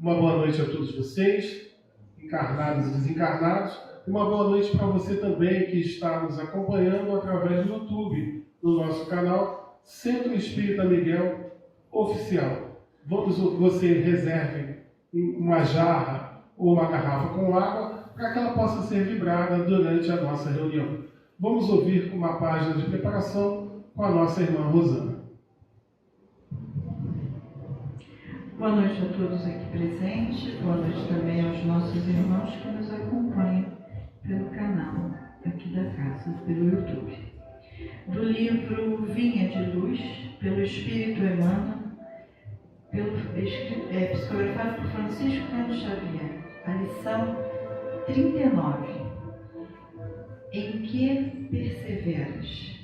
Uma boa noite a todos vocês, encarnados e desencarnados. Uma boa noite para você também que está nos acompanhando através do YouTube, no nosso canal Centro Espírita Miguel Oficial. Você reserve uma jarra ou uma garrafa com água para que ela possa ser vibrada durante a nossa reunião. Vamos ouvir uma página de preparação com a nossa irmã Rosana. Boa noite a todos aqui presentes, boa noite também aos nossos irmãos que nos acompanham pelo canal aqui da casa, pelo YouTube. Do livro Vinha de Luz, pelo Espírito Emmanuel, psicografado por Francisco Cândido Xavier, a lição 39. Em que perseveras?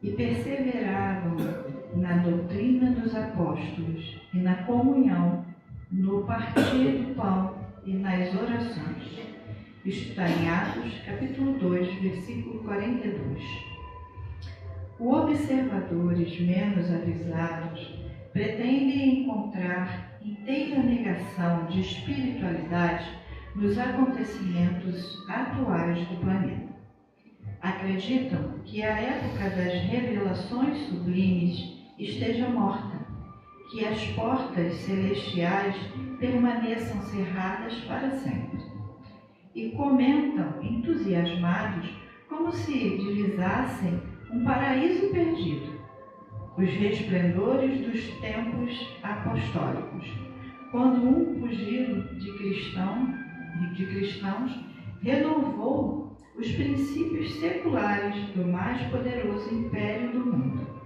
E perseveravam na doutrina dos apóstolos e na comunhão, no partir do pão e nas orações. Isto está em Atos, capítulo 2, versículo 42. Os observadores menos avisados pretendem encontrar inteira negação de espiritualidade nos acontecimentos atuais do planeta. Acreditam que a época das revelações sublimes esteja morta, que as portas celestiais permaneçam cerradas para sempre. E comentam, entusiasmados, como se divisassem um paraíso perdido, os resplendores dos tempos apostólicos, quando um pugilo de cristãos renovou os princípios seculares do mais poderoso império do mundo.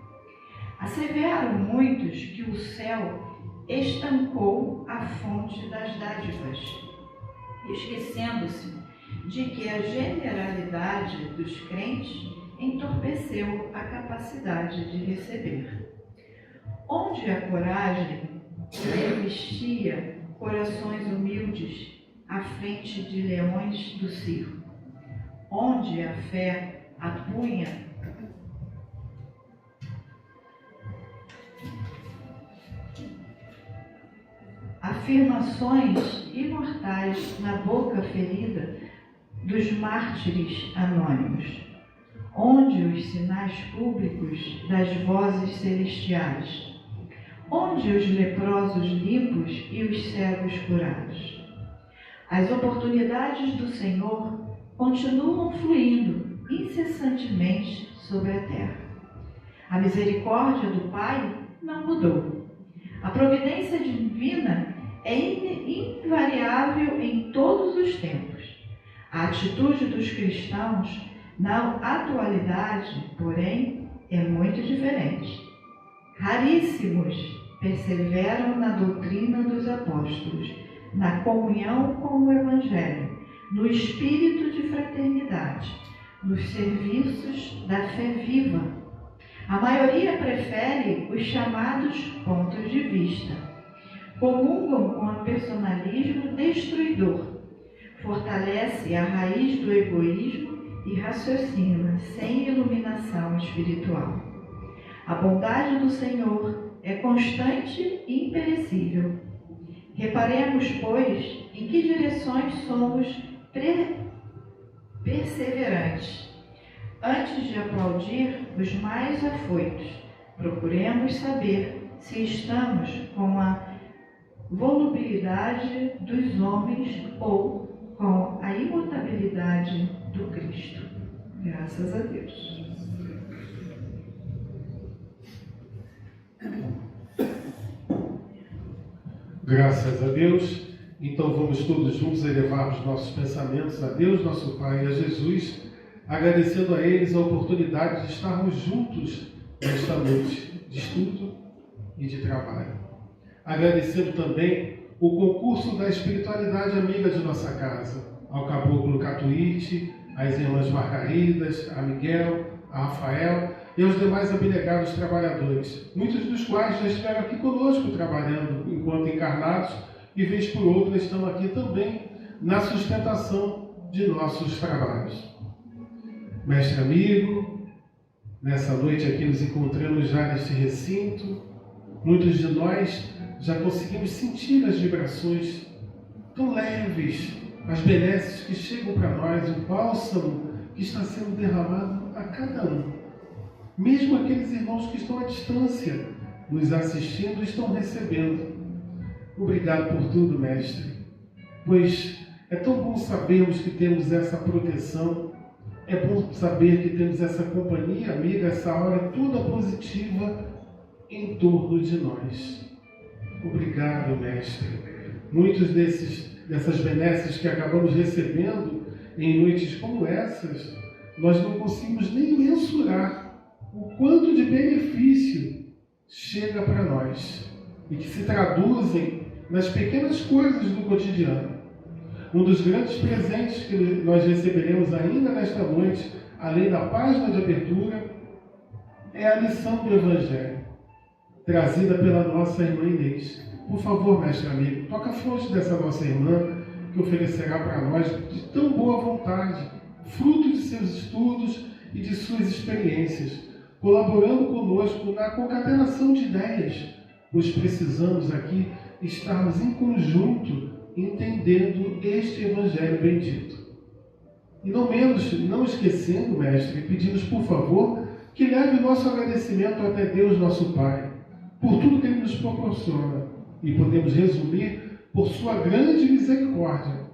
Asseveram muitos que o céu estancou a fonte das dádivas, esquecendo-se de que a generalidade dos crentes entorpeceu a capacidade de receber. Onde a coragem revestia corações humildes à frente de leões do circo, onde a fé apunha afirmações imortais na boca ferida dos mártires anônimos, onde os sinais públicos das vozes celestiais, onde os leprosos limpos e os cegos curados. As oportunidades do Senhor continuam fluindo incessantemente sobre a terra. A misericórdia do Pai não mudou. A providência divina é invariável em todos os tempos. A atitude dos cristãos na atualidade, porém, é muito diferente. Raríssimos perseveram na doutrina dos apóstolos, na comunhão com o Evangelho, no espírito de fraternidade, nos serviços da fé viva. A maioria prefere os chamados pontos de vista. Comungam com o personalismo destruidor, fortalece a raiz do egoísmo e raciocina sem iluminação espiritual. A bondade do Senhor é constante e imperecível. Reparemos, pois, em que direções somos perseverantes. Antes de aplaudir os mais afoitos, procuremos saber se estamos com a volubilidade dos homens ou com a imutabilidade do Cristo. Graças a Deus. Graças a Deus. Então vamos todos juntos elevar os nossos pensamentos a Deus, nosso Pai, e a Jesus, agradecendo a eles a oportunidade de estarmos juntos nesta noite de estudo e de trabalho. Agradecendo também o concurso da espiritualidade amiga de nossa casa, ao Caboclo Catuíte, às irmãs Margaridas, a Miguel, a Rafael e aos demais abnegados trabalhadores, muitos dos quais já estiveram aqui conosco trabalhando enquanto encarnados e vez por outra estão aqui também na sustentação de nossos trabalhos. Mestre amigo, nessa noite aqui nos encontramos já neste recinto, muitos de nós já conseguimos sentir as vibrações tão leves, as benesses que chegam para nós, o bálsamo que está sendo derramado a cada um. Mesmo aqueles irmãos que estão à distância, nos assistindo, estão recebendo. Obrigado por tudo, Mestre, pois é tão bom sabermos que temos essa proteção, é bom saber que temos essa companhia amiga, essa hora toda positiva em torno de nós. Obrigado, Mestre. Muitos dessas benesses que acabamos recebendo em noites como essas, nós não conseguimos nem mensurar o quanto de benefício chega para nós e que se traduzem nas pequenas coisas do cotidiano. Um dos grandes presentes que nós receberemos ainda nesta noite, além da página de abertura, é a lição do Evangelho, trazida pela nossa irmã Inês. Por favor, mestre amigo, toca a fonte dessa nossa irmã, que oferecerá para nós de tão boa vontade, fruto de seus estudos e de suas experiências, colaborando conosco na concatenação de ideias, pois precisamos aqui estarmos em conjunto, entendendo este Evangelho bendito. E não esquecendo, mestre, pedimos, por favor, que leve o nosso agradecimento até Deus, nosso Pai, por tudo que Ele nos proporciona, e podemos resumir por sua grande misericórdia,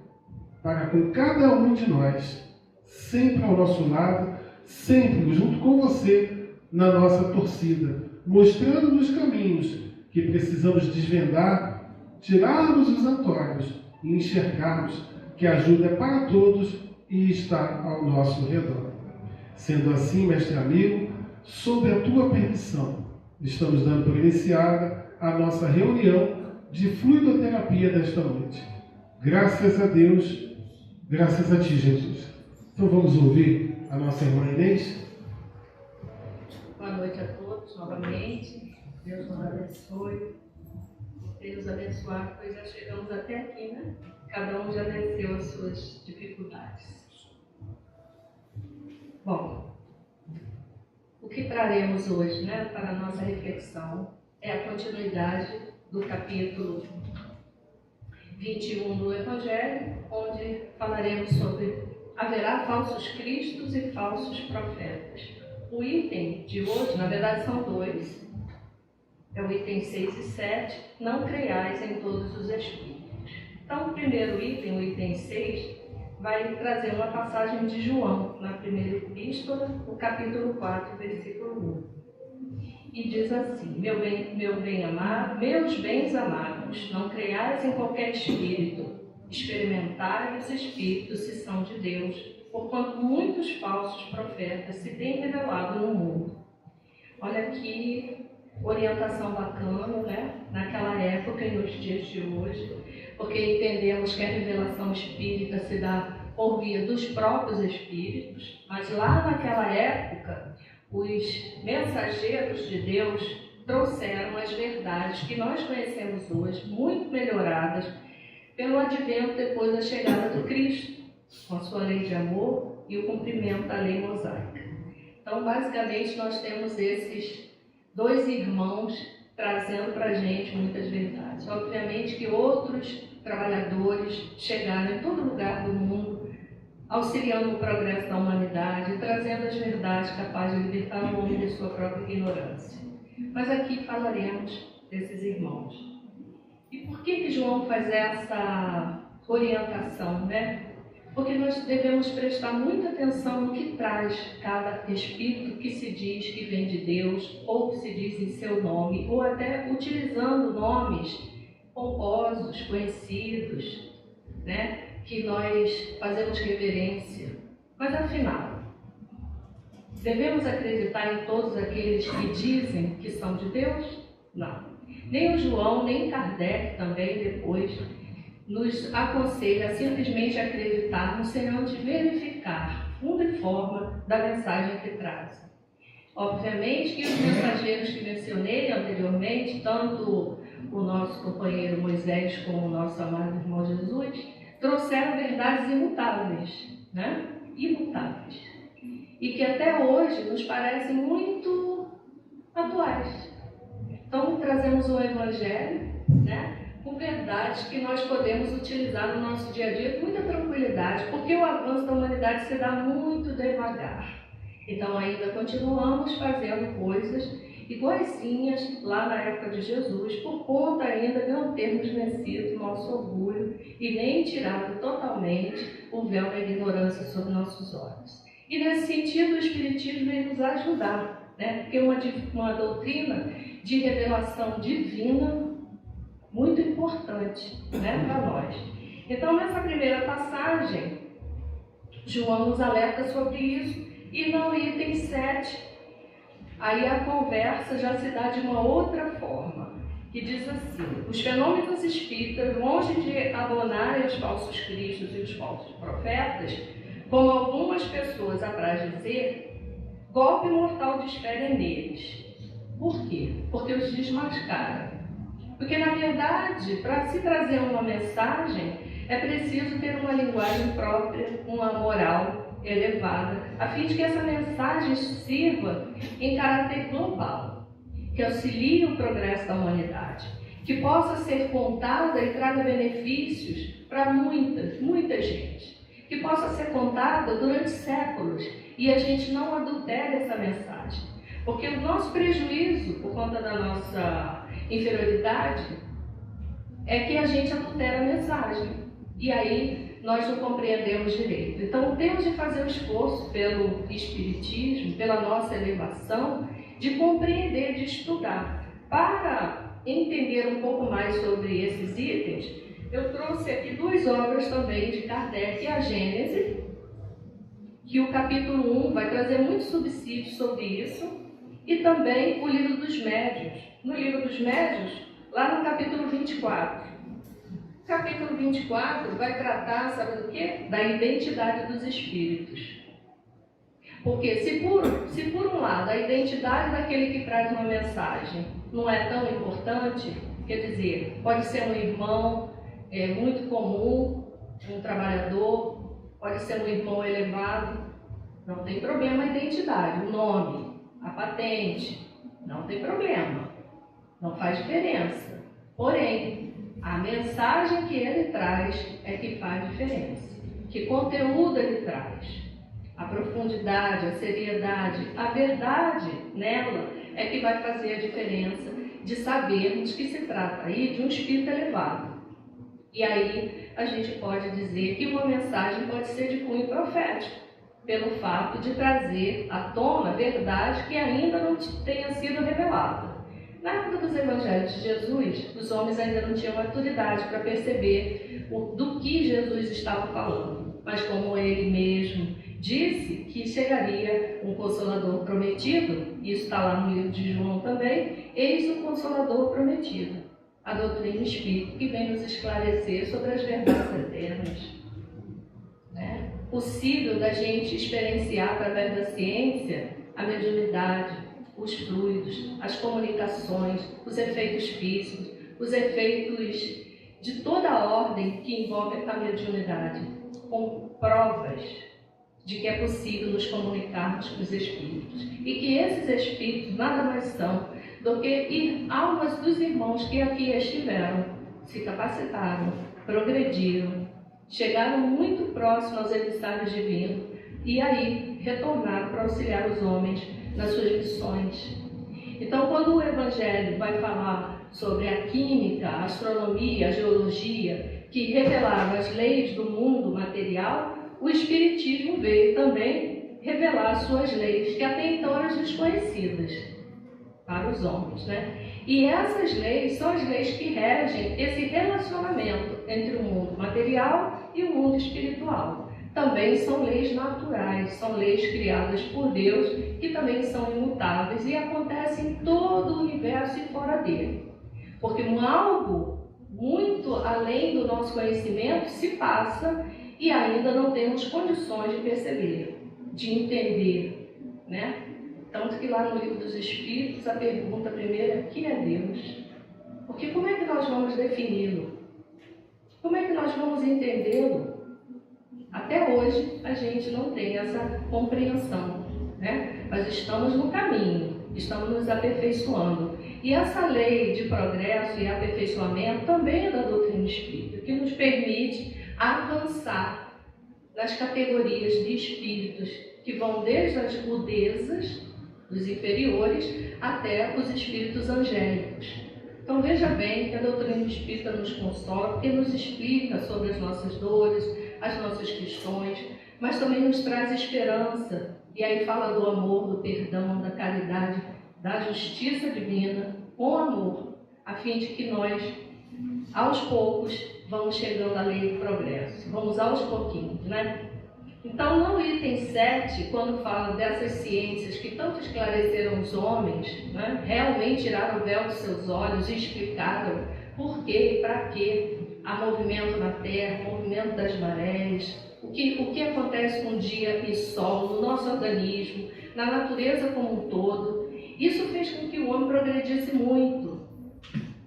para com cada um de nós, sempre ao nosso lado, sempre junto com você, na nossa torcida, mostrando-nos caminhos que precisamos desvendar, tirarmos os antônios e enxergarmos que a ajuda é para todos e está ao nosso redor. Sendo assim, mestre amigo, sob a tua permissão, estamos dando por iniciada a nossa reunião de fluidoterapia desta noite. Graças a Deus, graças a ti, Jesus. Então vamos ouvir a nossa irmã Inês. Boa noite a todos novamente. Deus nos abençoe. Deus abençoar, pois já chegamos até aqui, né? Cada um já venceu as suas dificuldades. Bom, o que traremos hoje, né, para a nossa reflexão é a continuidade do capítulo 21 do Evangelho, onde falaremos sobre haverá falsos cristos e falsos profetas. O item de hoje, na verdade, são dois. É o item 6 e 7, não creiais em todos os espíritos. Então, o primeiro item, o item 6, vai trazer uma passagem de João, na primeira epístola, o capítulo 4, versículo 1. E diz assim: meus bens amados, não creiais em qualquer espírito, experimentai os espíritos se são de Deus, porquanto muitos falsos profetas se têm revelado no mundo. Olha que orientação bacana, né? Naquela época e nos dias de hoje, porque entendemos que a revelação espírita se dá por via dos próprios espíritos, mas lá naquela época, os mensageiros de Deus trouxeram as verdades que nós conhecemos hoje, muito melhoradas, pelo advento depois da chegada do Cristo, com a sua lei de amor e o cumprimento da lei mosaica. Então, basicamente, nós temos esses dois irmãos trazendo para a gente muitas verdades. Obviamente que outros trabalhadores chegaram em todo lugar do mundo, auxiliando o progresso da humanidade, trazendo as verdades capazes de libertar o homem de sua própria ignorância. Mas aqui falaremos desses irmãos. E por que João faz essa orientação, né? Porque nós devemos prestar muita atenção no que traz cada espírito que se diz que vem de Deus, ou que se diz em seu nome, ou até utilizando nomes pomposos, conhecidos, né? Que nós fazemos reverência. Mas afinal, devemos acreditar em todos aqueles que dizem que são de Deus? Não. Nem o João, nem Kardec também depois nos aconselha a simplesmente acreditarmos sem antes verificar fundo e forma da mensagem que trazem. Obviamente que os mensageiros que mencionei anteriormente, tanto o nosso companheiro Moisés como o nosso amado irmão Jesus, trouxeram verdades imutáveis, né? Imutáveis. E que até hoje nos parecem muito atuais. Então, trazemos o Evangelho, né? Com verdades que nós podemos utilizar no nosso dia a dia com muita tranquilidade, porque o avanço da humanidade se dá muito devagar. Então ainda continuamos fazendo coisas iguaizinhas lá na época de Jesus, por conta ainda de não termos vencido nosso orgulho e nem tirado totalmente o véu da ignorância sobre nossos olhos. E nesse sentido o Espiritismo vem nos ajudar, né? Porque uma doutrina de revelação divina muito importante, né, para nós. Então nessa primeira passagem, João nos alerta sobre isso, e no item 7, aí a conversa já se dá de uma outra forma, que diz assim: os fenômenos espíritas, longe de abonarem os falsos cristos e os falsos profetas, como algumas pessoas apraz dizer, golpe mortal desferem neles. Por quê? Porque os desmascaram. Porque, na verdade, para se trazer uma mensagem, é preciso ter uma linguagem própria, uma moral elevada, a fim de que essa mensagem sirva em caráter global, que auxilie o progresso da humanidade, que possa ser contada e traga benefícios para muita gente, que possa ser contada durante séculos e a gente não adultere essa mensagem. Porque o nosso prejuízo, por conta da nossa inferioridade, é que a gente adultera a mensagem. E aí nós não compreendemos direito. Então temos de fazer o esforço pelo Espiritismo, pela nossa elevação, de compreender, de estudar. Para entender um pouco mais sobre esses itens, eu trouxe aqui 2 obras também de Kardec, a Gênese, que o capítulo 1 vai trazer muitos subsídios sobre isso, e também o Livro dos Médiuns. No Livro dos Médiuns, lá no capítulo 24. O capítulo 24 vai tratar, sabe do quê? Da identidade dos espíritos. Porque se por um lado a identidade daquele que traz uma mensagem não é tão importante, quer dizer, pode ser um irmão muito comum, um trabalhador, pode ser um irmão elevado, não tem problema a identidade, o nome, a patente, não tem problema, não faz diferença. Porém, a mensagem que ele traz é que faz diferença. Que conteúdo ele traz? A profundidade, a seriedade, a verdade nela é que vai fazer a diferença de sabermos que se trata aí de um espírito elevado. E aí a gente pode dizer que uma mensagem pode ser de cunho profético, pelo fato de trazer à tona verdade que ainda não tenha sido revelada. Na época dos evangelhos de Jesus, os homens ainda não tinham maturidade para perceber do que Jesus estava falando. Mas como ele mesmo disse que chegaria um Consolador prometido, isso está lá no livro de João também, eis o Consolador prometido, a doutrina espírita, que vem nos esclarecer sobre as verdades eternas. Né? Possível da gente experienciar através da ciência a mediunidade, os fluidos, as comunicações, os efeitos físicos, os efeitos de toda a ordem que envolve a mediunidade, com provas de que é possível nos comunicarmos com os espíritos. E que esses espíritos nada mais são do que almas dos irmãos que aqui estiveram, se capacitaram, progrediram, chegaram muito próximos aos emissários divinos e aí retornaram para auxiliar os homens nas suas missões. Então, quando o Evangelho vai falar sobre a química, a astronomia, a geologia, que revelava as leis do mundo material, o Espiritismo veio também revelar suas leis, que até então eram desconhecidas para os homens, né? E essas leis são as leis que regem esse relacionamento entre o mundo material e o mundo espiritual. Também são leis naturais, são leis criadas por Deus, que também são imutáveis e acontecem em todo o universo e fora dele. Porque algo muito além do nosso conhecimento se passa e ainda não temos condições de perceber, de entender, né? Tanto que lá no Livro dos Espíritos a pergunta primeira é: que é Deus? Porque como é que nós vamos defini-lo? Como é que nós vamos entendê-lo? Até hoje a gente não tem essa compreensão, né? Mas estamos no caminho, estamos nos aperfeiçoando. E essa lei de progresso e aperfeiçoamento também é da doutrina espírita, que nos permite avançar nas categorias de espíritos que vão desde as rudezas dos inferiores até os espíritos angélicos. Então veja bem que a doutrina espírita nos consola e nos explica sobre as nossas dores, as nossas questões, mas também nos traz esperança. E aí fala do amor, do perdão, da caridade, da justiça divina, com amor, a fim de que nós, aos poucos, vamos chegando à lei do progresso. Vamos aos pouquinhos, né? Então, no item 7, quando fala dessas ciências que tanto esclareceram os homens, né, realmente tiraram o véu dos seus olhos e explicaram por quê e para quê há movimento na Terra, movimento das marés, o que acontece com dia e sol no nosso organismo, na natureza como um todo. Isso fez com que o homem progredisse muito,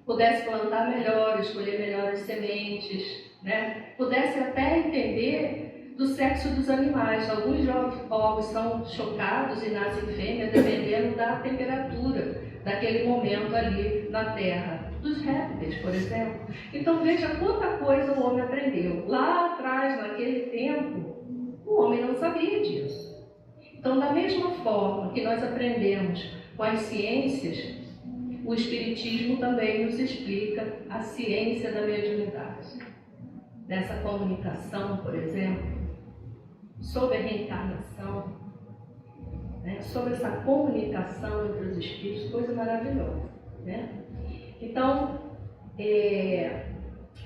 pudesse plantar melhor, escolher melhores sementes, né? Pudesse até entender do sexo dos animais. Alguns ovos são chocados e nascem fêmea dependendo da temperatura daquele momento ali na Terra. Dos répteis, por exemplo. Então veja quanta coisa o homem aprendeu. Lá atrás, naquele tempo, o homem não sabia disso. Então, da mesma forma que nós aprendemos com as ciências, o Espiritismo também nos explica a ciência da mediunidade. Dessa comunicação, por exemplo, sobre a reencarnação, né? Sobre essa comunicação entre os espíritos, coisa maravilhosa, né? Então,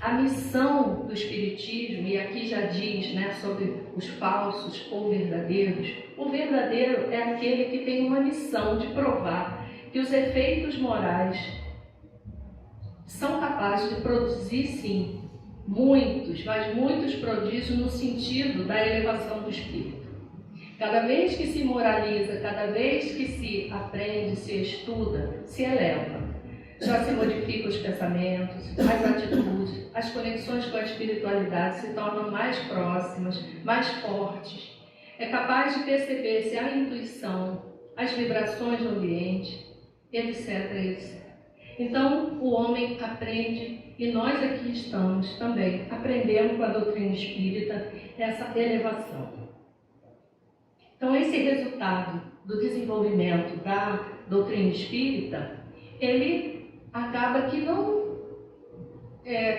a missão do Espiritismo, e aqui já diz, né, sobre os falsos ou verdadeiros, o verdadeiro é aquele que tem uma missão de provar que os efeitos morais são capazes de produzir, sim, muitos, mas muitos prodígios no sentido da elevação do espírito. Cada vez que se moraliza, cada vez que se aprende, se estuda, se eleva. Já se modificam os pensamentos, as atitudes, as conexões com a espiritualidade se tornam mais próximas, mais fortes. É capaz de perceber se há intuição, as vibrações do ambiente, etc, etc. Então, o homem aprende, e nós aqui estamos também aprendendo com a doutrina espírita essa elevação. Então, esse resultado do desenvolvimento da doutrina espírita, ele acaba que não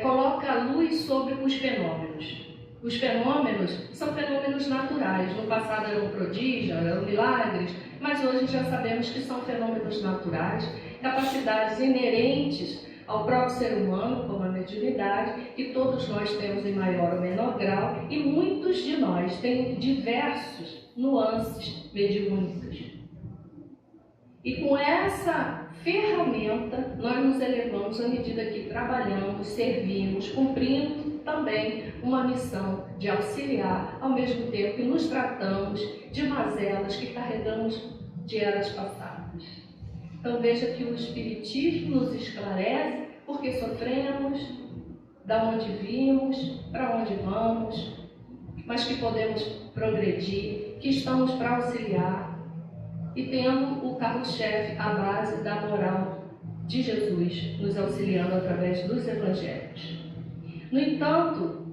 coloca a luz sobre os fenômenos. Os fenômenos são fenômenos naturais. No passado eram prodígios, eram milagres, mas hoje já sabemos que são fenômenos naturais, capacidades inerentes ao próprio ser humano, como a mediunidade, que todos nós temos em maior ou menor grau, e muitos de nós têm diversos nuances mediúnicas. E com essa ferramenta, nós nos elevamos à medida que trabalhamos, servimos, cumprindo também uma missão de auxiliar, ao mesmo tempo que nos tratamos de mazelas que carregamos de eras passadas. Então veja que o Espiritismo nos esclarece porque sofremos, da onde vimos, para onde vamos, mas que podemos progredir, que estamos para auxiliar, e tendo o carro-chefe, a base da moral de Jesus, nos auxiliando através dos evangelhos. No entanto,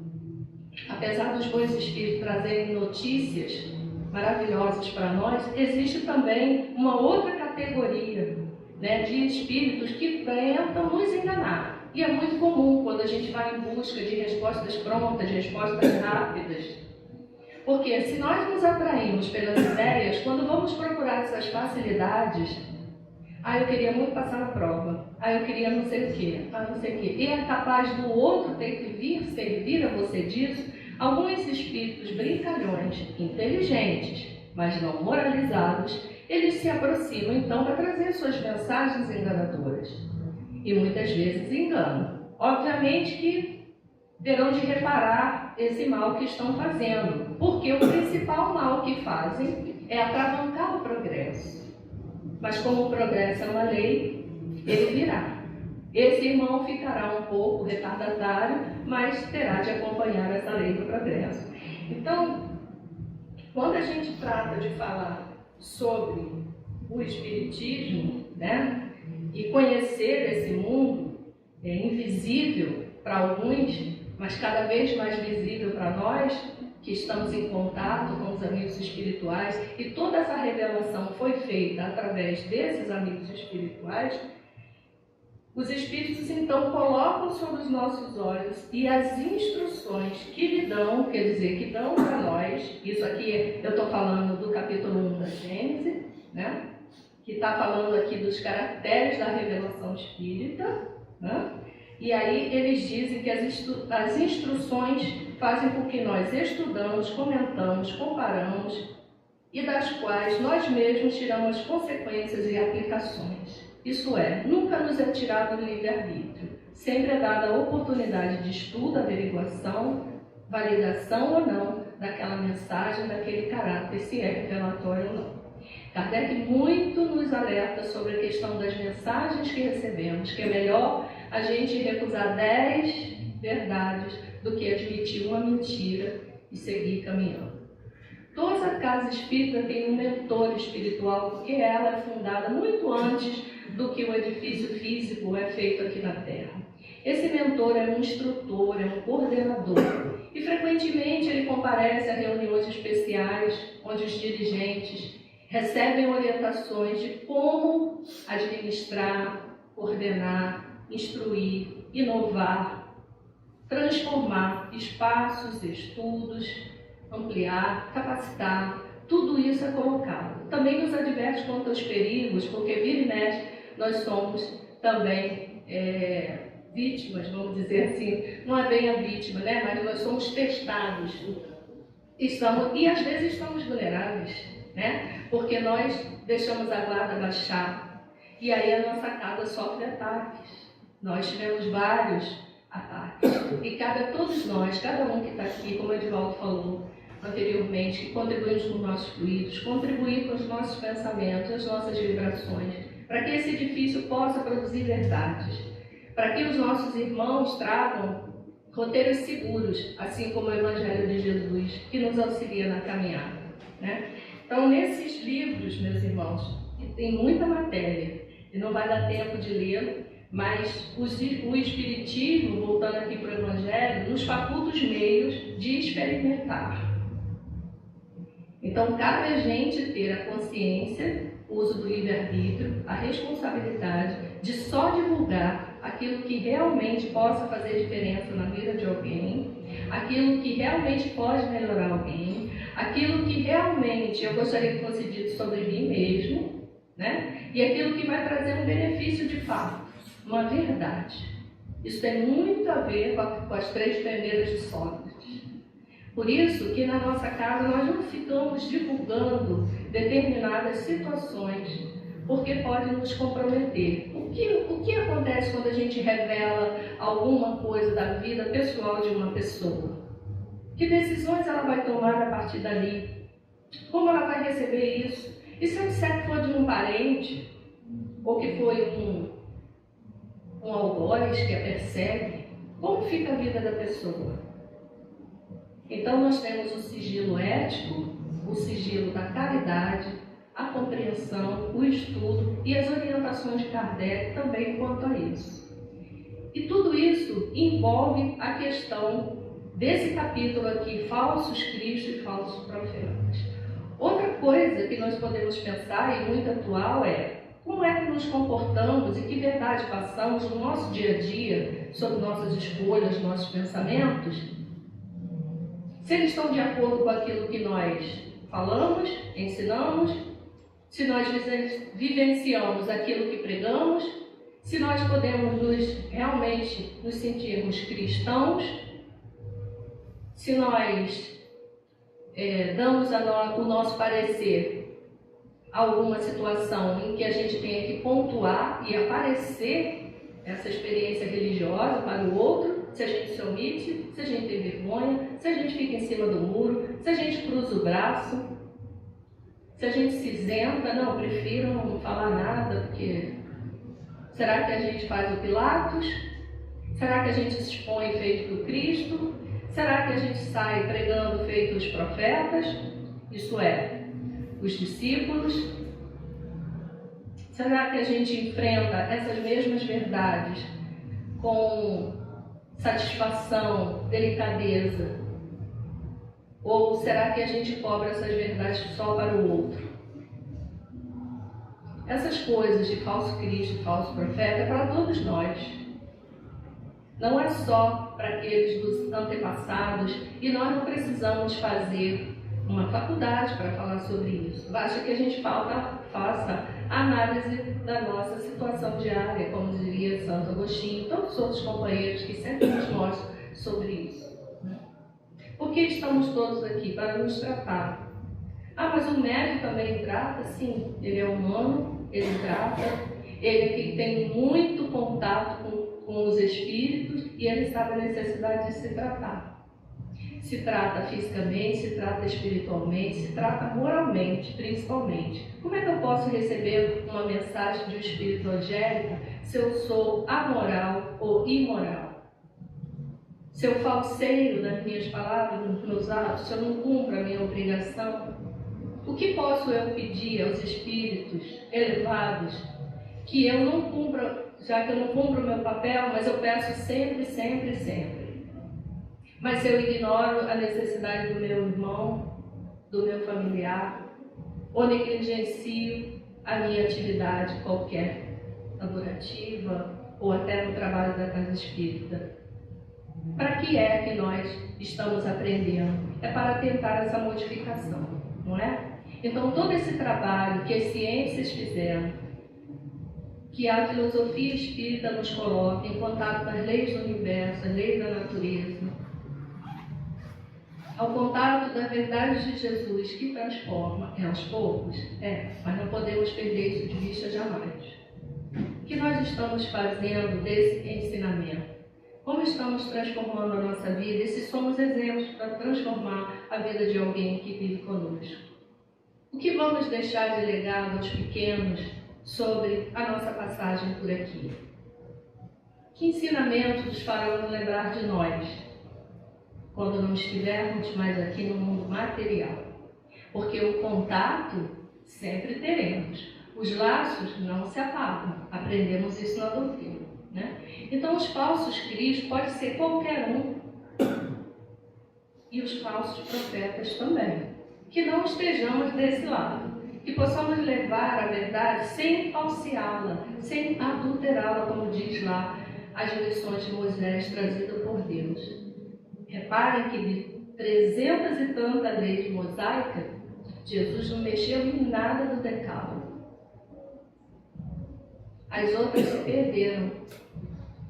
apesar dos bons espíritos trazerem notícias maravilhosas para nós, existe também uma outra categoria, né, de espíritos que tentam nos enganar. E é muito comum quando a gente vai em busca de respostas prontas, de respostas rápidas. Porque se nós nos atraímos pelas ideias, quando vamos procurar essas facilidades, eu queria muito passar na prova, eu queria não sei o quê, não sei o quê, e é capaz do outro ter que vir servir a você disso, alguns espíritos brincalhões, inteligentes, mas não moralizados, eles se aproximam então para trazer suas mensagens enganadoras. E muitas vezes enganam. Obviamente que terão de reparar esse mal que estão fazendo, porque o principal mal que fazem é atravancar o progresso. Mas como o progresso é uma lei, ele virá. Esse irmão ficará um pouco retardatário, mas terá de acompanhar essa lei do progresso. Então, quando a gente trata de falar sobre o Espiritismo, né, E conhecer esse mundo é invisível para alguns, mas cada vez mais visível para nós, que estamos em contato com os amigos espirituais, e toda essa revelação foi feita através desses amigos espirituais. Os Espíritos então colocam sobre os nossos olhos e as instruções que lhe dão, quer dizer, que dão para nós, isso aqui eu estou falando do capítulo 1 da Gênese, né? Que está falando aqui dos caracteres da revelação espírita, né? E aí eles dizem que as instruções fazem com que nós estudamos, comentamos, comparamos e das quais nós mesmos tiramos consequências e aplicações. Isso é, nunca nos é tirado o livre-arbítrio, sempre é dada a oportunidade de estudo, averiguação, validação ou não daquela mensagem, daquele caráter, se é revelatório ou não. Kardec muito nos alerta sobre a questão das mensagens que recebemos, que é melhor a gente recusar 10 verdades do que admitir uma mentira e seguir caminhando. Toda casa espírita tem um mentor espiritual, porque ela é fundada muito antes do que o edifício físico é feito aqui na Terra. Esse mentor é um instrutor, é um coordenador, e frequentemente ele comparece a reuniões especiais, onde os dirigentes recebem orientações de como administrar, coordenar, instruir, inovar, transformar espaços, estudos, ampliar, capacitar, tudo isso é colocado. Também nos adverte quanto aos perigos, porque vira e mexe, nós somos também vítimas, vamos dizer assim, não é bem a vítima, né? Mas nós somos testados, e às vezes estamos vulneráveis, né? Porque nós deixamos a guarda baixar, e aí a nossa casa sofre ataques. Nós tivemos vários ataques, e cabe a todos nós, cada um que está aqui, como o Edivaldo falou anteriormente, que contribuímos com os nossos fluidos, contribuir com os nossos pensamentos, as nossas vibrações, para que esse edifício possa produzir verdades, para que os nossos irmãos tragam roteiros seguros, assim como o Evangelho de Jesus, que nos auxilia na caminhada, né? Então, nesses livros, meus irmãos, tem muita matéria, e não vai dar tempo de ler, mas o Espiritismo, voltando aqui para o Evangelho, nos faculta os meios de experimentar. Então, cabe a gente ter a consciência, o uso do livre-arbítrio, a responsabilidade de só divulgar aquilo que realmente possa fazer diferença na vida de alguém, aquilo que realmente pode melhorar alguém, aquilo que realmente eu gostaria que fosse dito sobre mim mesmo, né? E aquilo que vai trazer um benefício de fato, uma verdade. Isso tem muito a ver com as 3 primeiras de Sócrates. Por isso que na nossa casa nós não ficamos divulgando determinadas situações, porque pode nos comprometer. O que acontece quando a gente revela alguma coisa da vida pessoal de uma pessoa? Que decisões ela vai tomar a partir dali? Como ela vai receber isso? E se eu disser que for de um parente, ou que foi um algoz que a persegue, como fica a vida da pessoa? Então nós temos o sigilo ético, o sigilo da caridade, a compreensão, o estudo e as orientações de Kardec também quanto a isso. E tudo isso envolve a questão desse capítulo aqui, falsos cristos e falsos profetas. Outra coisa que nós podemos pensar, e muito atual, é como é que nos comportamos e que verdade passamos no nosso dia a dia sobre nossas escolhas, nossos pensamentos, se eles estão de acordo com aquilo que nós falamos, ensinamos, se nós vivenciamos aquilo que pregamos, se nós podemos realmente nos sentirmos cristãos, se nós damos o nosso parecer a alguma situação em que a gente tenha que pontuar e aparecer essa experiência religiosa para o outro, se a gente se omite, se a gente tem vergonha, se a gente fica em cima do muro, se a gente cruza o braço, se a gente se isenta, não, prefiro não falar nada, porque será que a gente faz o Pilatos? Será que a gente se expõe feito do Cristo? Será que a gente sai pregando feito os profetas? Isto é, os discípulos? Será que a gente enfrenta essas mesmas verdades com satisfação, delicadeza? Ou será que a gente cobra essas verdades só para o outro? Essas coisas de falso Cristo e falso profeta é para todos nós. Não é só para aqueles dos antepassados, e nós não precisamos fazer uma faculdade para falar sobre isso. Basta que a gente faça análise da nossa situação diária, como diria Santo Agostinho, todos os outros companheiros que sempre nos mostram sobre isso. Por que estamos todos aqui? Para nos tratar. Mas o médico também trata? Sim, ele é humano, ele trata, ele é que tem muito contato com os espíritos e ele sabe a necessidade de se tratar. Se trata fisicamente, se trata espiritualmente, se trata moralmente, principalmente. Como é que eu posso receber uma mensagem de um espírito angélico se eu sou amoral ou imoral? Se eu falseio nas minhas palavras, nos meus atos, se eu não cumpro a minha obrigação, o que posso eu pedir aos espíritos elevados que eu não cumpra, já que eu não cumpro o meu papel, mas eu peço sempre, sempre, sempre. Mas se eu ignoro a necessidade do meu irmão, do meu familiar, ou negligencio a minha atividade qualquer, laborativa, ou até no trabalho da casa espírita, para que é que nós estamos aprendendo? É para tentar essa modificação, não é? Então, todo esse trabalho que as ciências fizeram, que a filosofia espírita nos coloca em contato com as leis do universo, as leis da natureza, ao contato da verdade de Jesus que transforma, aos poucos, mas não podemos perder isso de vista jamais. O que nós estamos fazendo desse ensinamento? Como estamos transformando a nossa vida e se somos exemplos para transformar a vida de alguém que vive conosco? O que vamos deixar de legado aos pequenos sobre a nossa passagem por aqui? Que ensinamentos farão nos lembrar de nós quando não estivermos mais aqui no mundo material? Porque o contato sempre teremos. Os laços não se apagam. Aprendemos isso na doutrina, né? Então, os falsos cristos pode ser qualquer um. E os falsos profetas também. Que não estejamos desse lado. Que possamos levar a verdade sem falseá-la, sem adulterá-la, como diz lá as lições de Moisés trazidas por Deus. Reparem que de 300 e tantas leis mosaicas, Jesus não mexeu em nada do decálogo. As outras se perderam.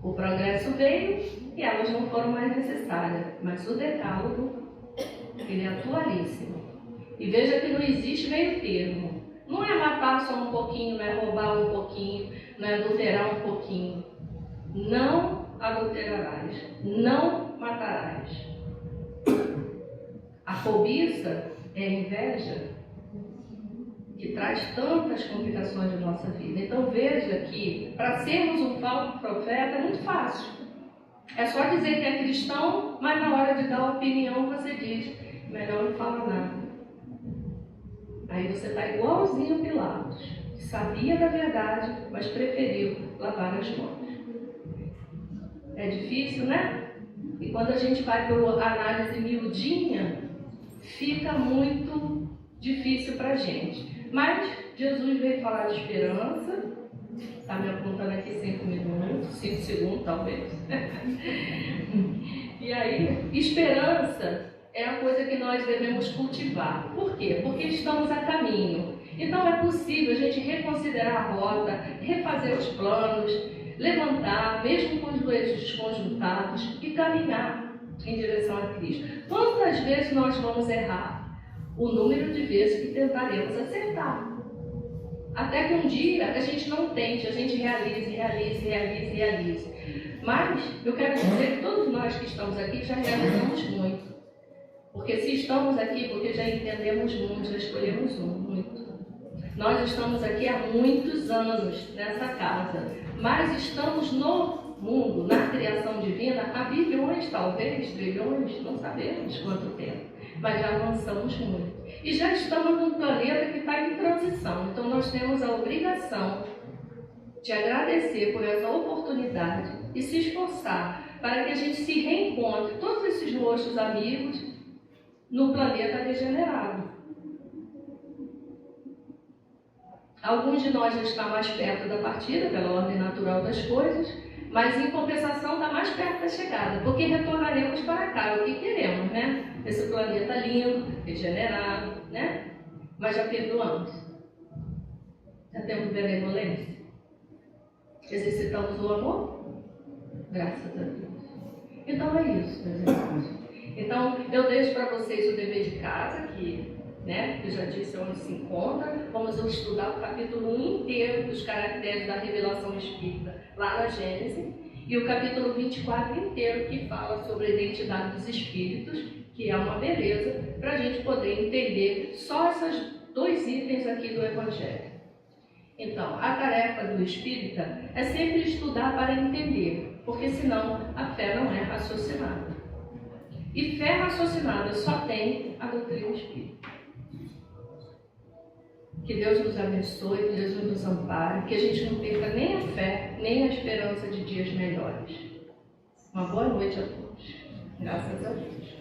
O progresso veio e elas não foram mais necessárias. Mas o decálogo, ele é atualíssimo. E veja que não existe meio termo. Não é matar só um pouquinho, não é roubar um pouquinho, não é adulterar um pouquinho. Não adulterarás, não matarás. A cobiça é a inveja que traz tantas complicações na nossa vida. Então veja que para sermos um falso profeta é muito fácil. É só dizer que é cristão, mas na hora de dar opinião você diz, melhor não falar nada. Aí você está igualzinho Pilatos, que sabia da verdade, mas preferiu lavar as mãos. É difícil, né? E quando a gente vai para a análise miudinha, fica muito difícil para a gente. Mas Jesus veio falar de esperança. Está me apontando aqui 5 minutos, 5 segundos talvez. E aí, esperança é a coisa que nós devemos cultivar. Por quê? Porque estamos a caminho. Então é possível a gente reconsiderar a rota, refazer os planos, levantar, mesmo com os joelhos desconjuntados, e caminhar em direção a Cristo. Quantas vezes nós vamos errar? O número de vezes que tentaremos acertar. Até que um dia a gente não tente, a gente realize. Mas eu quero dizer que todos nós que estamos aqui já realizamos muito. Porque se estamos aqui, porque já entendemos muito, já escolhemos muito. Nós estamos aqui há muitos anos nessa casa, mas estamos no mundo, na criação divina, há bilhões, talvez, trilhões, não sabemos quanto tempo. Mas já avançamos muito. E já estamos num planeta que está em transição. Então nós temos a obrigação de agradecer por essa oportunidade e se esforçar para que a gente se reencontre, todos esses rostos amigos, no planeta regenerado. Alguns de nós já estão mais perto da partida, pela ordem natural das coisas, mas em compensação está mais perto da chegada, porque retornaremos para cá, é o que queremos, né? Esse planeta lindo, regenerado, né? Mas já perdoamos. Já temos benevolência. Exercitamos o amor? Graças a Deus. Então é isso, meus irmãos. Então eu deixo para vocês o dever de casa, que, né, eu já disse onde se encontra. Vamos estudar o capítulo 1 inteiro dos caracteres da revelação espírita, lá na Gênesis, e o capítulo 24 inteiro, que fala sobre a identidade dos espíritos, que é uma beleza, para a gente poder entender só esses 2 itens aqui do Evangelho. Então, a tarefa do espírita é sempre estudar para entender, porque senão a fé não é raciocinada. E fé raciocinada só tem a doutrina espírita. Que Deus nos abençoe, que Jesus nos ampare, que a gente não perca nem a fé, nem a esperança de dias melhores. Uma boa noite a todos. Graças a Deus.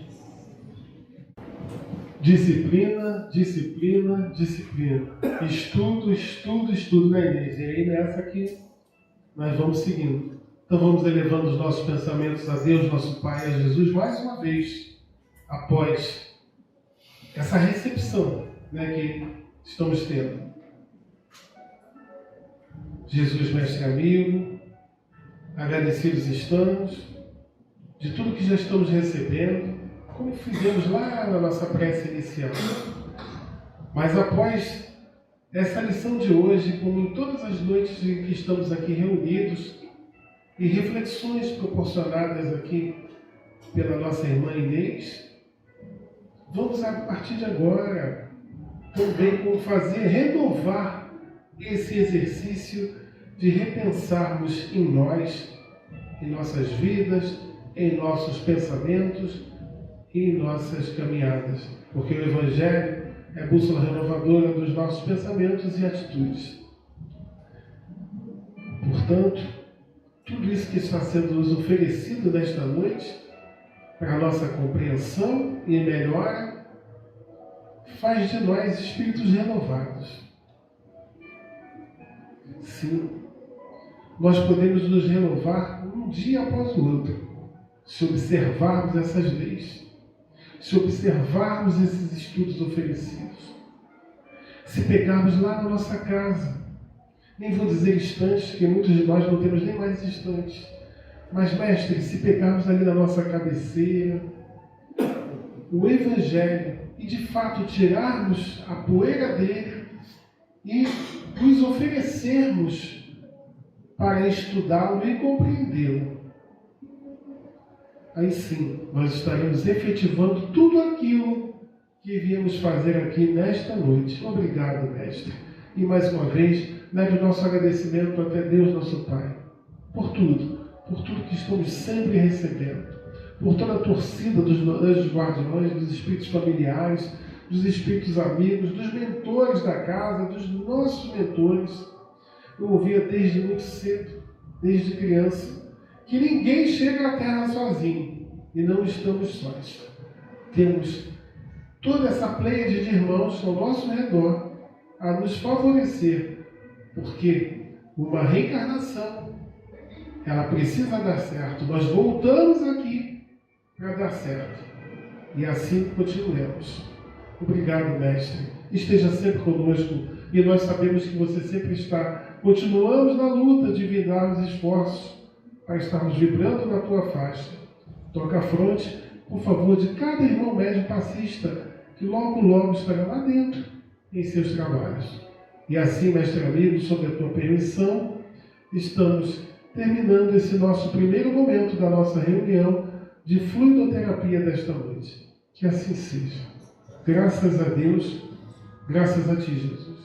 Disciplina, disciplina, disciplina. Estudo, estudo, estudo, né, Inês? E aí nessa que nós vamos seguindo. Então vamos elevando os nossos pensamentos a Deus, nosso Pai, a Jesus, mais uma vez, após essa recepção, né, que estamos tendo. Jesus, mestre amigo, agradecidos estamos de tudo que já estamos recebendo, como fizemos lá na nossa prece inicial. Mas após essa lição de hoje, como em todas as noites em que estamos aqui reunidos, e reflexões proporcionadas aqui pela nossa irmã Inês, vamos a partir de agora também fazer, renovar esse exercício de repensarmos em nós, em nossas vidas, em nossos pensamentos e em nossas caminhadas, porque o Evangelho é a bússola renovadora dos nossos pensamentos e atitudes. Portanto, tudo isso que está sendo nos oferecido nesta noite, para a nossa compreensão e melhora, faz de nós espíritos renovados. Sim, nós podemos nos renovar um dia após o outro, se observarmos essas leis, se observarmos esses estudos oferecidos, se pegarmos lá na nossa casa, nem vou dizer instantes, porque muitos de nós não temos nem mais instantes, mas, mestre, se pegarmos ali na nossa cabeceira o Evangelho e de fato tirarmos a poeira dele e nos oferecermos para estudá-lo e compreendê-lo, aí sim nós estaremos efetivando tudo aquilo que viemos fazer aqui nesta noite. Obrigado, mestre. E mais uma vez, leve o nosso agradecimento até Deus, nosso Pai, por tudo que estamos sempre recebendo, por toda a torcida dos anjos guardiões, dos espíritos familiares, dos espíritos amigos, dos mentores da casa, dos nossos mentores. Eu ouvia desde muito cedo, desde criança, que ninguém chega à Terra sozinho, e não estamos sós. Temos toda essa pleiade de irmãos ao nosso redor a nos favorecer, porque uma reencarnação, ela precisa dar certo. Nós voltamos aqui para dar certo. E assim continuemos. Obrigado, mestre. Esteja sempre conosco. E nós sabemos que você sempre está. Continuamos na luta de vidar os esforços para estarmos vibrando na tua faixa. Toca a fronte, por favor, de cada irmão médium passista, que logo estará lá dentro, em seus trabalhos. E assim, mestre amigo, sob a tua permissão, estamos terminando esse nosso primeiro momento da nossa reunião de fluidoterapia desta noite. Que assim seja. Graças a Deus, graças a ti, Jesus.